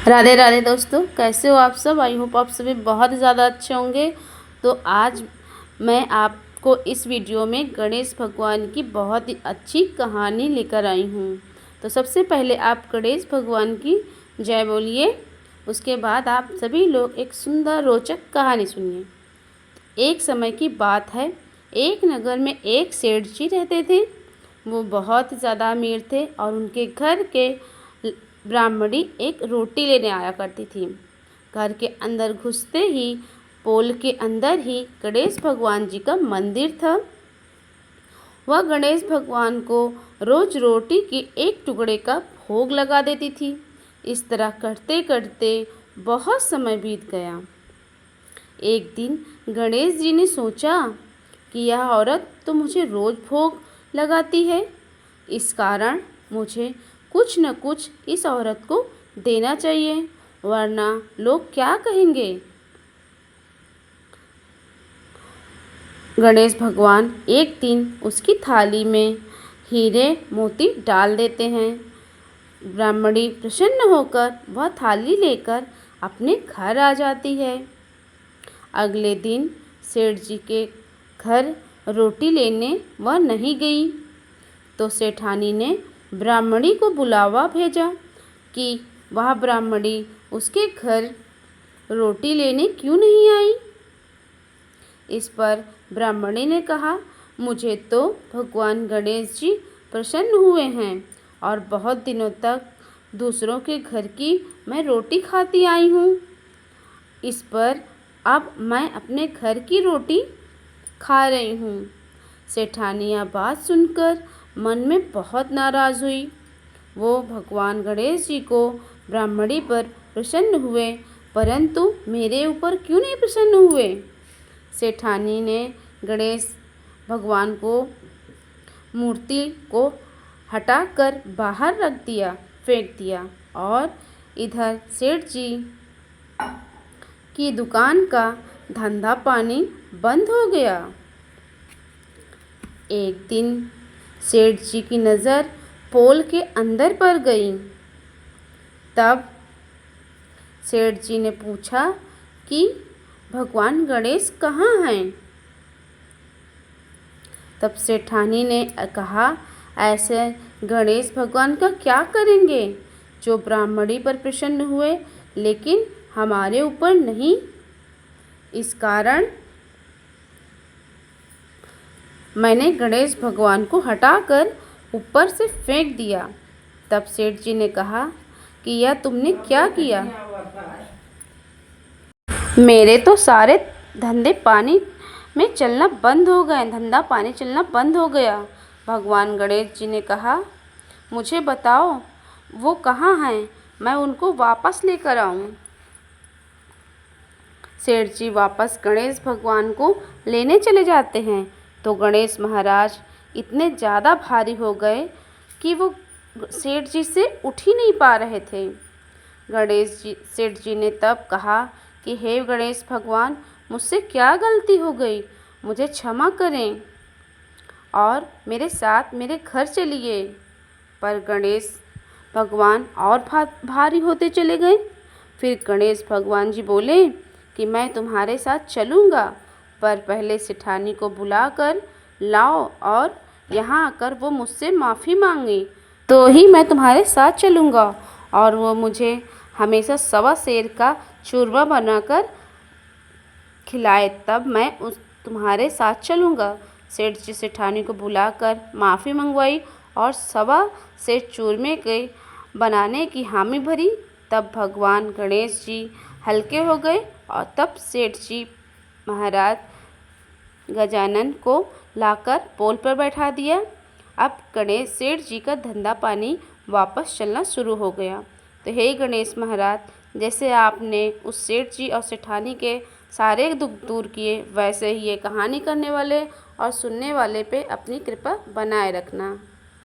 राधे राधे दोस्तों, कैसे हो आप सब। आई होप आप सभी बहुत ज़्यादा अच्छे होंगे। तो आज मैं आपको इस वीडियो में गणेश भगवान की बहुत ही अच्छी कहानी लेकर आई हूँ। तो सबसे पहले आप गणेश भगवान की जय बोलिए। उसके बाद आप सभी लोग एक सुंदर रोचक कहानी सुनिए। एक समय की बात है, एक नगर में एक सेठ जी रहते थे। वो बहुत ज़्यादा अमीर थे और उनके घर के ब्राह्मणी एक रोटी लेने आया करती थी। घर के अंदर घुसते ही पोल के अंदर ही गणेश भगवान जी का मंदिर था। वह गणेश भगवान को रोज रोटी के एक टुकड़े का भोग लगा देती थी। इस तरह करते करते बहुत समय बीत गया। एक दिन गणेश जी ने सोचा कि यह औरत तो मुझे रोज भोग लगाती है, इस कारण मुझे कुछ न कुछ इस औरत को देना चाहिए, वरना लोग क्या कहेंगे। गणेश भगवान एक दिन उसकी थाली में हीरे मोती डाल देते हैं। ब्राह्मणी प्रसन्न होकर वह थाली लेकर अपने घर आ जाती है। अगले दिन सेठ जी के घर रोटी लेने वह नहीं गई, तो सेठानी ने ब्राह्मणी को बुलावा भेजा कि वह ब्राह्मणी उसके घर रोटी लेने क्यों नहीं आई। इस पर ब्राह्मणी ने कहा, मुझे तो भगवान गणेश जी प्रसन्न हुए हैं और बहुत दिनों तक दूसरों के घर की मैं रोटी खाती आई हूँ। इस पर अब मैं अपने घर की रोटी खा रही हूँ। सेठानी यह बात सुनकर मन में बहुत नाराज़ हुई। वो भगवान गणेश जी को ब्राह्मणी पर प्रसन्न हुए, परंतु मेरे ऊपर क्यों नहीं प्रसन्न हुए। सेठानी ने गणेश भगवान को मूर्ति को हटाकर बाहर रख दिया, फेंक दिया, और इधर सेठ जी की दुकान का धंधा पानी बंद हो गया। एक दिन सेठ जी की नज़र पोल के अंदर पड़ गई। तब सेठ जी ने पूछा कि भगवान गणेश कहाँ हैं। तब सेठानी ने कहा, ऐसे गणेश भगवान का क्या करेंगे जो ब्राह्मणी पर प्रसन्न हुए लेकिन हमारे ऊपर नहीं। इस कारण मैंने गणेश भगवान को हटाकर ऊपर से फेंक दिया। तब सेठ जी ने कहा कि यह तुमने क्या किया। मेरे तो सारे धंधे पानी में चलना बंद हो गए, धंधा पानी चलना बंद हो गया। भगवान गणेश जी ने कहा, मुझे बताओ वो कहाँ हैं, मैं उनको वापस लेकर आऊँ। सेठ जी वापस गणेश भगवान को लेने चले जाते हैं, तो गणेश महाराज इतने ज़्यादा भारी हो गए कि वो सेठ जी से उठ ही नहीं पा रहे थे। सेठ जी ने तब कहा कि हे गणेश भगवान, मुझसे क्या गलती हो गई, मुझे क्षमा करें और मेरे साथ मेरे घर चलिए। पर गणेश भगवान और भारी होते चले गए। फिर गणेश भगवान जी बोले कि मैं तुम्हारे साथ चलूँगा, पर पहले सेठानी को बुलाकर लाओ और यहाँ आकर वो मुझसे माफ़ी मांगे, तो ही मैं तुम्हारे साथ चलूँगा। और वो मुझे हमेशा सवा सेर का चूरमा बनाकर खिलाए, तब मैं तुम्हारे साथ चलूँगा। सेठ जी सेठानी को बुलाकर माफ़ी मंगवाई और सवा सेर चूरमे के बनाने की हामी भरी। तब भगवान गणेश जी हल्के हो गए और तब सेठ जी महाराज गजानन को लाकर पोल पर बैठा दिया। अब गणेश सेठ जी का धंधा पानी वापस चलना शुरू हो गया। तो हे गणेश महाराज, जैसे आपने उस सेठ जी और सेठानी के सारे दुख दूर किए, वैसे ही ये कहानी करने वाले और सुनने वाले पे अपनी कृपा बनाए रखना।